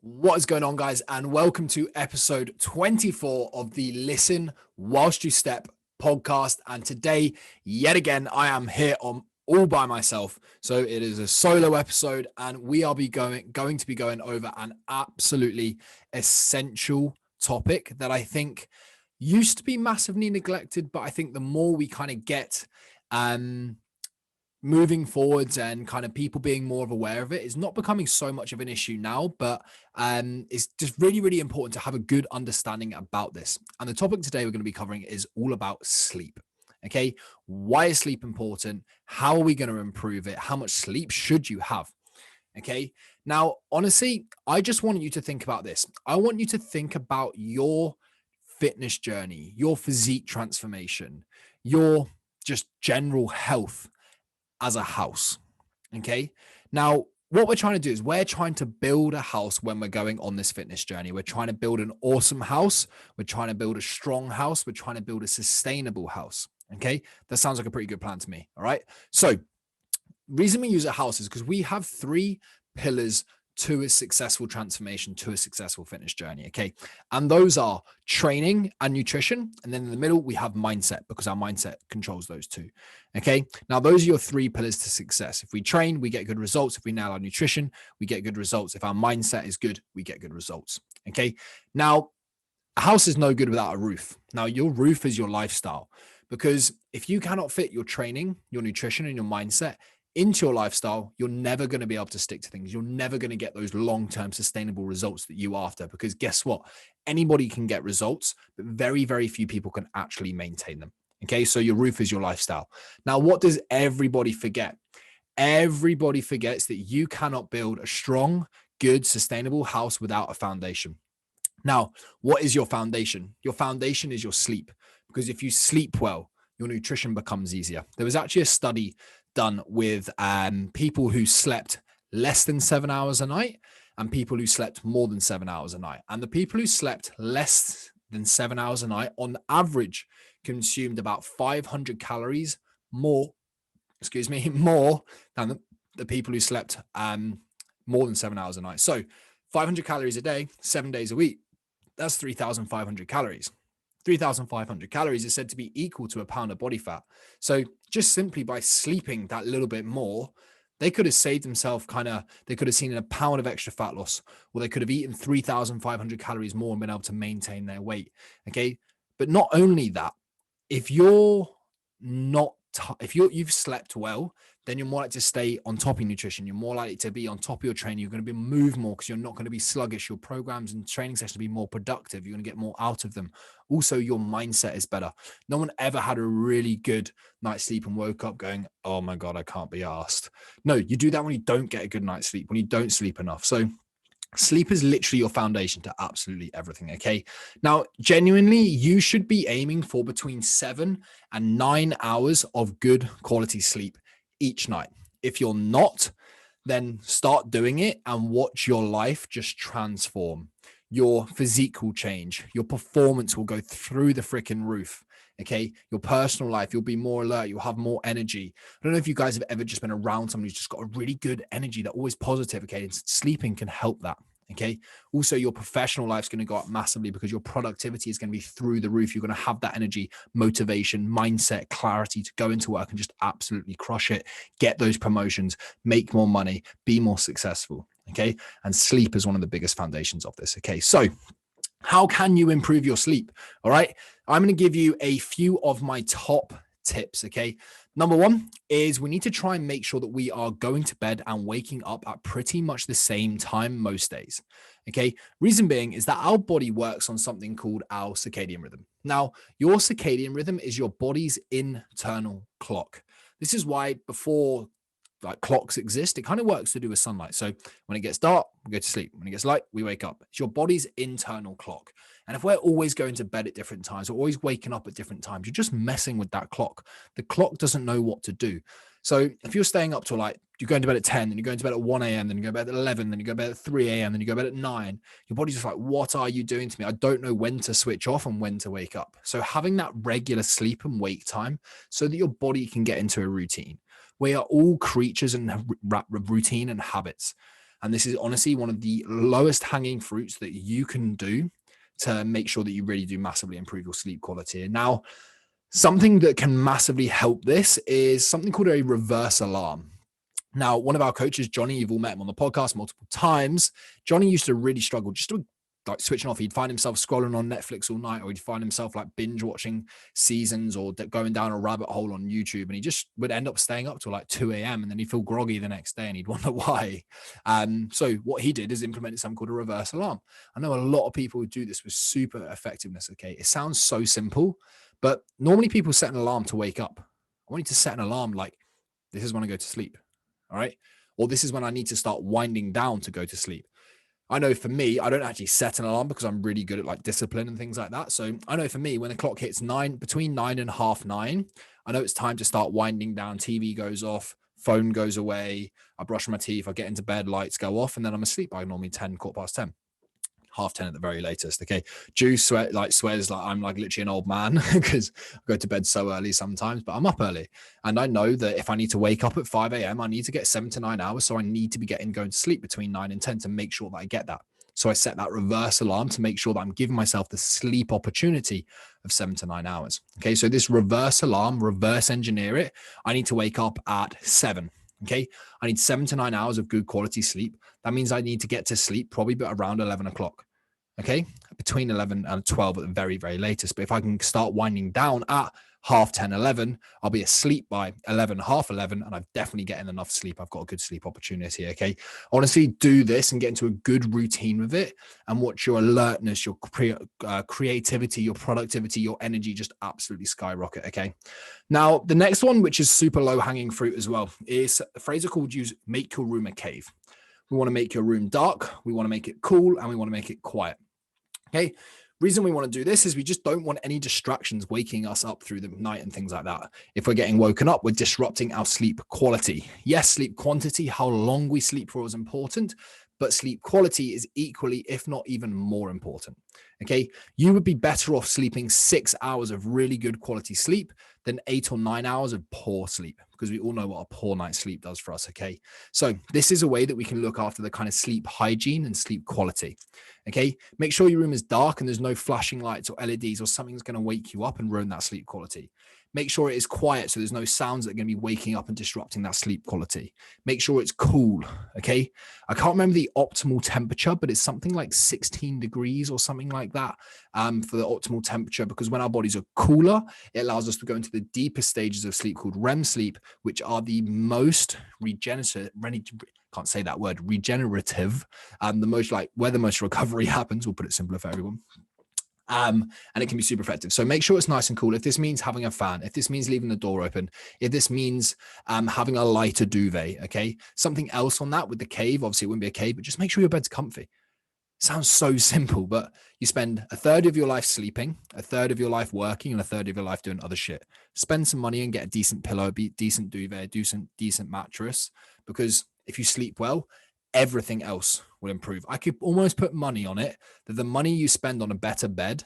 What is going on, guys? And welcome to episode 24 of the Listen Whilst You Step podcast. And today, yet again, I am here on all by myself. So it is a solo episode, and we are going to be going over an absolutely essential topic that I think used to be massively neglected, but I think the more we kind of get moving forwards and kind of people being more aware of it, is not becoming so much of an issue now, but it's just really, really important to have a good understanding about this. And the topic today we're going to be covering is all about sleep. Okay. Why is sleep important? How are we going to improve it? How much sleep should you have? Okay. Now, honestly, I just want you to think about this. I want you to think about your fitness journey, your physique transformation, your just general health as a house. Okay. Now, what we're trying to do is we're trying to build a house when we're going on this fitness journey. We're trying to build an awesome house. We're trying to build a strong house. We're trying to build a sustainable house. Okay. That sounds like a pretty good plan to me. All right. So, reason we use a house is because we have three pillars to a successful transformation, to a successful fitness journey. Okay. And those are training and nutrition. And then in the middle, we have mindset, because our mindset controls those two. Okay. Now, those are your three pillars to success. If we train, we get good results. If we nail our nutrition, we get good results. If our mindset is good, we get good results. Okay. Now, a house is no good without a roof. Now, your roof is your lifestyle, because if you cannot fit your training, your nutrition, and your mindset into your lifestyle, you're never going to be able to stick to things. You're never going to get those long-term sustainable results that you after, because guess what? Anybody can get results, but very, very few people can actually maintain them. Okay. So your roof is your lifestyle. Now, what does everybody forget? Everybody forgets that you cannot build a strong, good, sustainable house without a foundation. Now, what is your foundation? Your foundation is your sleep, because if you sleep well, your nutrition becomes easier. There was actually a study done with people who slept less than 7 hours a night and people who slept more than 7 hours a night. And the people who slept less than 7 hours a night on average consumed about 500 calories more than the people who slept more than 7 hours a night. So 500 calories a day, 7 days a week, that's 3,500 calories. 3,500 calories is said to be equal to a pound of body fat. So just simply by sleeping that little bit more, they could have saved themselves they could have seen a pound of extra fat loss, or they could have eaten 3,500 calories more and been able to maintain their weight. Okay. But not only that, if you're not, if you've slept well, then you're more likely to stay on top of your nutrition. You're more likely to be on top of your training. You're going to move more because you're not going to be sluggish. Your programs and training sessions will be more productive. You're going to get more out of them. Also, your mindset is better. No one ever had a really good night's sleep and woke up going, oh my God, I can't be asked. No, you do that when you don't get a good night's sleep, when you don't sleep enough. So sleep is literally your foundation to absolutely everything. Okay. Now, genuinely, you should be aiming for between 7 and 9 hours of good quality sleep each night. If you're not, then start doing it and watch your life just transform. Your physique will change. Your performance will go through the freaking roof. Okay. Your personal life, you'll be more alert. You'll have more energy. I don't know if you guys have ever just been around someone who's just got a really good energy, that always positive. Okay. And sleeping can help that. Okay. Also, your professional life is going to go up massively because your productivity is going to be through the roof. You're going to have that energy, motivation, mindset, clarity to go into work and just absolutely crush it, get those promotions, make more money, be more successful. Okay. And sleep is one of the biggest foundations of this. Okay. So how can you improve your sleep? All right. I'm going to give you a few of my top tips. Okay. Number one is we need to try and make sure that we are going to bed and waking up at pretty much the same time most days. Okay. Reason being is that our body works on something called our circadian rhythm. Now, your circadian rhythm is your body's internal clock. This is why before clocks exist, it kind of works to do with sunlight. So when it gets dark, we go to sleep. When it gets light, we wake up. It's your body's internal clock. And if we're always going to bed at different times, or always waking up at different times, you're just messing with that clock. The clock doesn't know what to do. So if you're staying up till you're going to bed at 10, then you're going to bed at 1 a.m., then you go to bed at 11, then you go to bed at 3 a.m., then you go to bed at 9, your body's just like, what are you doing to me? I don't know when to switch off and when to wake up. So having that regular sleep and wake time so that your body can get into a routine. We are all creatures in routine and habits. And this is honestly one of the lowest hanging fruits that you can do to make sure that you really do massively improve your sleep quality. And now, something that can massively help this is something called a reverse alarm. Now, one of our coaches, Johnny, you've all met him on the podcast multiple times. Johnny used to really struggle just to like switching off. He'd find himself scrolling on Netflix all night, or he'd find himself like binge watching seasons or going down a rabbit hole on YouTube. And he just would end up staying up till like 2 a.m. and then he'd feel groggy the next day and he'd wonder why. So what he did is implemented something called a reverse alarm. I know a lot of people who do this with super effectiveness. Okay. It sounds so simple, but normally people set an alarm to wake up. I want you to set an alarm like, this is when I go to sleep. All right. Or this is when I need to start winding down to go to sleep. I know for me, I don't actually set an alarm because I'm really good at like discipline and things like that. So I know for me, when the clock hits between 9 and 9:30, I know it's time to start winding down. TV goes off, phone goes away. I brush my teeth, I get into bed, lights go off, and then I'm asleep by normally 10, 10:15. 10:30 at the very latest. Okay. Juice swears like I'm like literally an old man because I go to bed so early sometimes, but I'm up early. And I know that if I need to wake up at 5 a.m., I need to get 7 to 9 hours. So I need to be going to sleep between 9 and 10 to make sure that I get that. So I set that reverse alarm to make sure that I'm giving myself the sleep opportunity of 7 to 9 hours. Okay. So this reverse alarm, reverse engineer it. I need to wake up at 7. Okay. I need 7 to 9 hours of good quality sleep. That means I need to get to sleep probably around 11 o'clock. Okay. Between 11 and 12 at the very, very latest. But if I can start winding down at 10:30, 11, I'll be asleep by 11, 11:30, and I've definitely getting enough sleep. I've got a good sleep opportunity. Okay. Honestly, do this and get into a good routine with it and watch your alertness, your creativity, your productivity, your energy just absolutely skyrocket. Okay. Now, the next one, which is super low hanging fruit as well, is a phrase called make your room a cave. We want to make your room dark. We want to make it cool and we want to make it quiet. Okay. Reason we want to do this is we just don't want any distractions waking us up through the night and things like that. If we're getting woken up, we're disrupting our sleep quality. Yes, sleep quantity, how long we sleep for is important, but sleep quality is equally, if not even more important. Okay. You would be better off sleeping 6 hours of really good quality sleep than 8 or 9 hours of poor sleep, because we all know what a poor night's sleep does for us. Okay. So this is a way that we can look after the kind of sleep hygiene and sleep quality. Okay. Make sure your room is dark and there's no flashing lights or LEDs or something's going to wake you up and ruin that sleep quality. Make sure it is quiet so there's no sounds that are going to be waking up and disrupting that sleep quality. Make sure it's cool, okay? I can't remember the optimal temperature, but it's something like 16 degrees or something like that for the optimal temperature, because when our bodies are cooler, it allows us to go into the deeper stages of sleep called REM sleep, which are the most regenerative, can't say that word, regenerative, the most like where the most recovery happens. We'll put it simpler for everyone. And it can be super effective. So make sure it's nice and cool. If this means having a fan, if this means leaving the door open, if this means having a lighter duvet, okay? Something else on that with the cave, obviously it wouldn't be a cave, but just make sure your bed's comfy. Sounds so simple, but you spend a third of your life sleeping, a third of your life working, and a third of your life doing other shit. Spend some money and get a decent pillow, decent duvet, decent mattress, because if you sleep well, everything else will improve. I could almost put money on it that the money you spend on a better bed,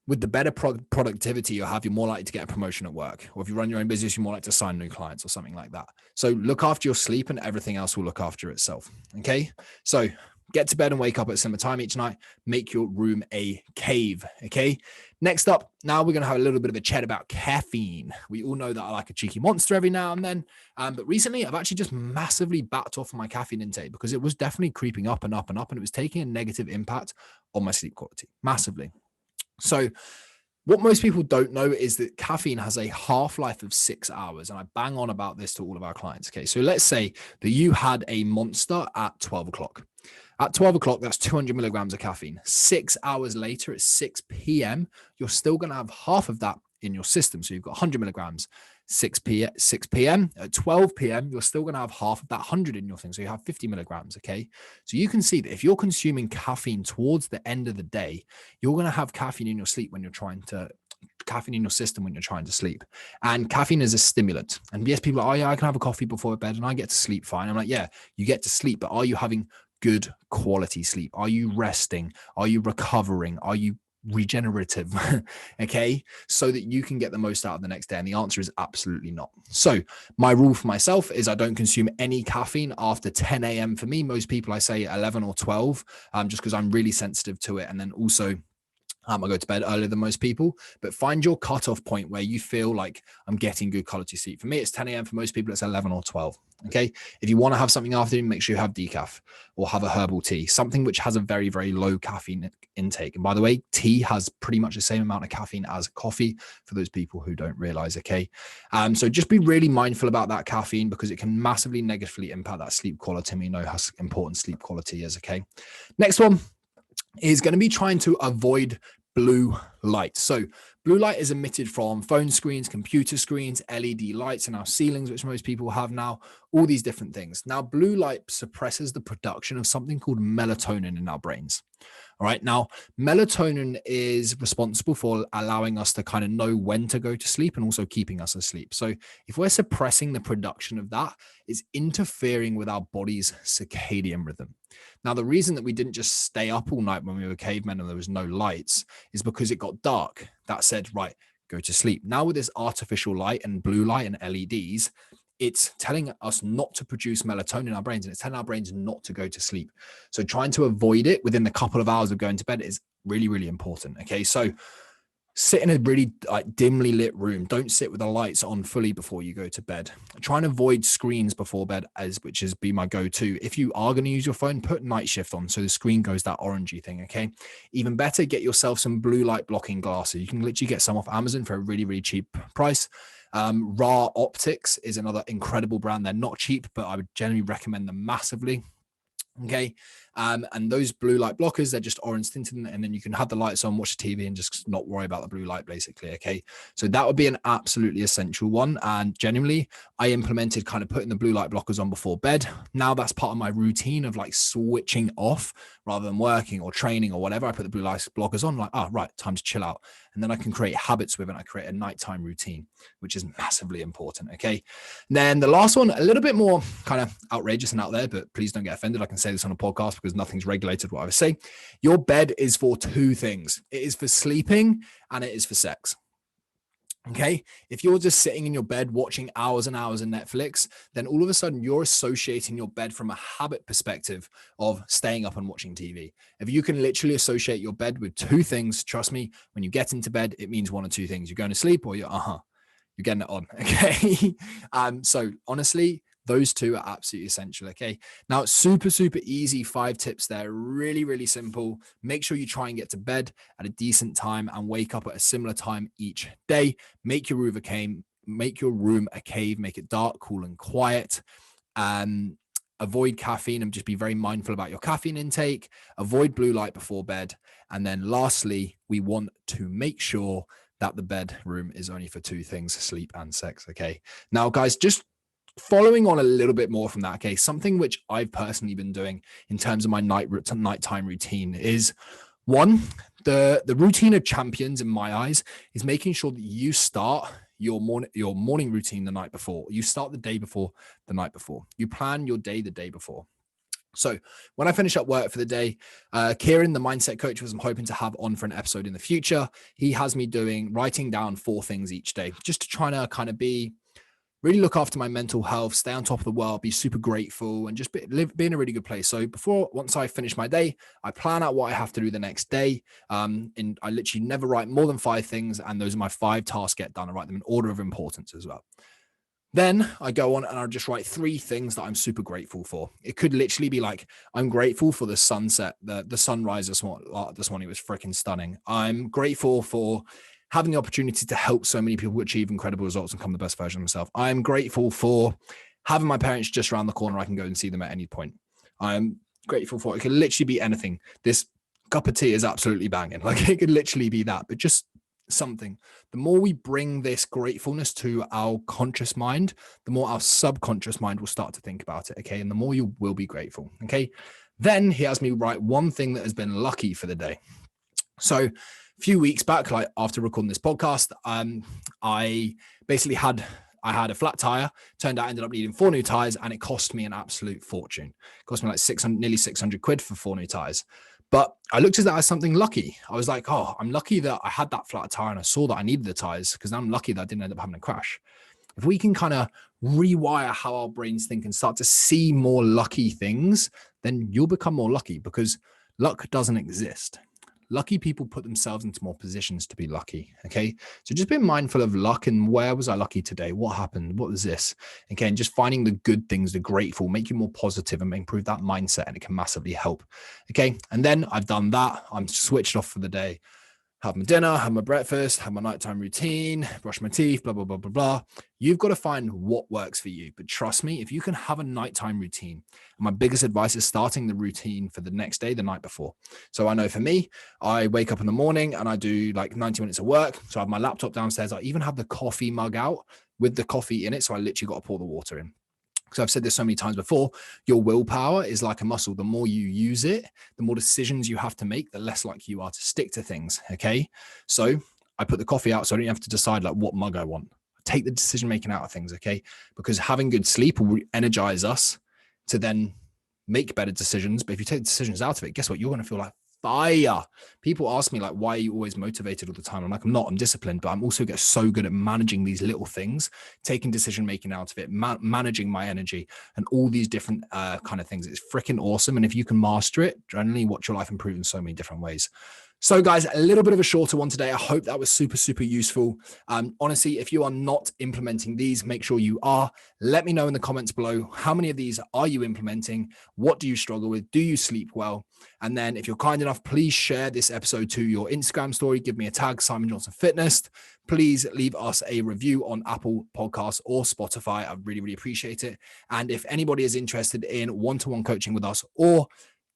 with the better productivity you have, you're more likely to get a promotion at work. Or if you run your own business, you're more likely to sign new clients or something like that. So look after your sleep and everything else will look after itself. Okay. So get to bed and wake up at a similar time each night. Make your room a cave. Okay. Next up, now we're going to have a little bit of a chat about caffeine. We all know that I like a cheeky monster every now and then. But recently I've actually just massively backed off my caffeine intake because it was definitely creeping up and up and up, and it was taking a negative impact on my sleep quality massively. So what most people don't know is that caffeine has a half-life of 6 hours. And I bang on about this to all of our clients. Okay. So let's say that you had a monster at 12 o'clock. At 12 o'clock, that's 200 milligrams of caffeine. 6 hours later at 6 p.m., you're still going to have half of that in your system. So you've got 100 milligrams, 6 p.m. At 12 p.m., you're still going to have half of that 100 in your thing. So you have 50 milligrams, okay? So you can see that if you're consuming caffeine towards the end of the day, you're going to have caffeine in your sleep when you're trying to caffeine in your system when you're trying to sleep. And caffeine is a stimulant. And yes, people are, oh yeah, I can have a coffee before bed and I get to sleep fine. I'm like, yeah, you get to sleep, but are you having good quality sleep? Are you resting? Are you recovering? Are you regenerative, okay, so that you can get the most out of the next day? And the answer is absolutely not. So my rule for myself is I don't consume any caffeine after 10 a.m. For me, most people, I say 11 or 12, just because I'm really sensitive to it. And then also I go to bed earlier than most people, but find your cutoff point where you feel like I'm getting good quality sleep. For me, it's 10 a.m. For most people, it's 11 or 12. Okay. If you want to have something after, make sure you have decaf or have a herbal tea, something which has a very, very low caffeine intake. And by the way, tea has pretty much the same amount of caffeine as coffee for those people who don't realize. Okay. So just be really mindful about that caffeine because it can massively negatively impact that sleep quality. And we know how important sleep quality is. Okay. Next one is going to be trying to avoid blue light. So blue light is emitted from phone screens, computer screens, LED lights in our ceilings, which most people have now, all these different things. Now, blue light suppresses the production of something called melatonin in our brains. All right. Now, melatonin is responsible for allowing us to kind of know when to go to sleep and also keeping us asleep. So if we're suppressing the production of that, it's interfering with our body's circadian rhythm. Now, the reason that we didn't just stay up all night when we were cavemen and there was no lights is because it got dark. That said, right, go to sleep. Now with this artificial light and blue light and LEDs, it's telling us not to produce melatonin in our brains and it's telling our brains not to go to sleep. So trying to avoid it within the couple of hours of going to bed is really, really important. Okay. So sit in a really dimly lit room. Don't sit with the lights on fully before you go to bed. Try and avoid screens before bed, which is be my go-to. If you are going to use your phone, put night shift on so the screen goes that orangey thing. Okay. Even better, get yourself some blue light blocking glasses. You can literally get some off Amazon for a really, really cheap price. Raw Optics is another incredible brand. They're not cheap, but I would generally recommend them massively. Okay. And those blue light blockers, they're just orange tinted, and then you can have the lights on, watch the TV and just not worry about the blue light basically. Okay. So that would be an absolutely essential one. And genuinely, I implemented kind of putting the blue light blockers on before bed. Now that's part of my routine of like switching off rather than working or training or whatever. I put the blue light blockers on, like, right, time to chill out. And then I can create habits with it. I create a nighttime routine, which is massively important. Okay. And then the last one, a little bit more kind of outrageous and out there, but please don't get offended. I can say this on a podcast because nothing's regulated what I would say. Your bed is for two things. It is for sleeping and it is for sex. Okay. If you're just sitting in your bed watching hours and hours of Netflix, then all of a sudden you're associating your bed from a habit perspective of staying up and watching TV. If you can literally associate your bed with two things, trust me, when you get into bed, it means one or two things. You're going to sleep or you're getting it on. Okay. So honestly, those two are absolutely essential. Okay. Now it's super, super easy. 5 tips there. Really, really simple. Make sure you try and get to bed at a decent time and wake up at a similar time each day. Make your room a cave. Make your room a cave. Make it dark, cool, and quiet. Avoid caffeine and just be very mindful about your caffeine intake. Avoid blue light before bed. And then lastly, we want to make sure that the bedroom is only for two things, sleep and sex. Okay. Now, guys, just following on a little bit more from that, okay, something which I've personally been doing in terms of my nighttime routine is one, the routine of champions in my eyes is making sure that you start your morning routine the night before. You start the day before the night before. You plan your day the day before. So when I finish up work for the day, Kieran, the mindset coach, was I'm hoping to have on for an episode in the future. He has me writing down 4 things each day, just to try to kind of really look after my mental health, stay on top of the world, be super grateful, and just be in a really good place. So once I finish my day, I plan out what I have to do the next day. And I literally never write more than 5 things. And those are my 5 tasks get done. I write them in order of importance as well. Then I go on and I just write 3 things that I'm super grateful for. It could literally be like, I'm grateful for the sunset, the sunrise this morning was freaking stunning. I'm grateful for having the opportunity to help so many people achieve incredible results and become the best version of themselves. I'm grateful for having my parents just around the corner. I can go and see them at any point. I'm grateful for, it could literally be anything. This cup of tea is absolutely banging. Like it could literally be that, but just something. The more we bring this gratefulness to our conscious mind, the more our subconscious mind will start to think about it. Okay. And the more you will be grateful. Okay. Then he has me write 1 thing that has been lucky for the day. So a few weeks back, like after recording this podcast, I basically had a flat tire. Turned out I ended up needing 4 new tires, and it cost me an absolute fortune. It cost me like nearly 600 quid for 4 new tires. But I looked at that as something lucky. I was like, oh, I'm lucky that I had that flat tire and I saw that I needed the tires, because I'm lucky that I didn't end up having a crash. If we can kind of rewire how our brains think and start to see more lucky things, then you'll become more lucky, because luck doesn't exist. Lucky people put themselves into more positions to be lucky. Okay. So just being mindful of luck and where was I lucky today? What happened? What was this? Okay. And just finding the good things, the grateful, make you more positive and improve that mindset. And it can massively help. Okay. And then I've done that. I'm switched off for the day. Have my dinner, have my breakfast, have my nighttime routine, brush my teeth, blah, blah, blah, blah, blah. You've got to find what works for you. But trust me, if you can have a nighttime routine, and my biggest advice is starting the routine for the next day, the night before. So I know for me, I wake up in the morning and I do like 90 minutes of work. So I have my laptop downstairs. I even have the coffee mug out with the coffee in it. So I literally got to pour the water in. So I've said this so many times before, your willpower is like a muscle. The more you use it, the more decisions you have to make, the less likely you are to stick to things. Okay. So I put the coffee out so I don't have to decide like what mug I want. Take the decision making out of things. Okay. Because having good sleep will energize us to then make better decisions. But if you take decisions out of it, guess what? You're going to feel like fire. People ask me like, why are you always motivated all the time? I'm like, I'm not, I'm disciplined, but I'm also get so good at managing these little things, taking decision making out of it, managing my energy and all these different kind of things. It's freaking awesome. And if you can master it, generally watch your life improve in so many different ways. So guys, a little bit of a shorter one today. I hope that was super, super useful. Honestly, if you are not implementing these, make sure you are. Let me know in the comments below, how many of these are you implementing? What do you struggle with? Do you sleep well? And then if you're kind enough, please share this episode to your Instagram story. Give me a tag, Simon Johnson Fitness. Please leave us a review on Apple Podcasts or Spotify. I really, really appreciate it. And if anybody is interested in one-to-one coaching with us or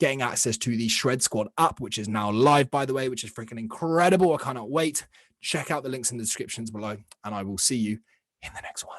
getting access to the Shred Squad app, which is now live, by the way, which is freaking incredible. I cannot wait. Check out the links in the descriptions below, and I will see you in the next one.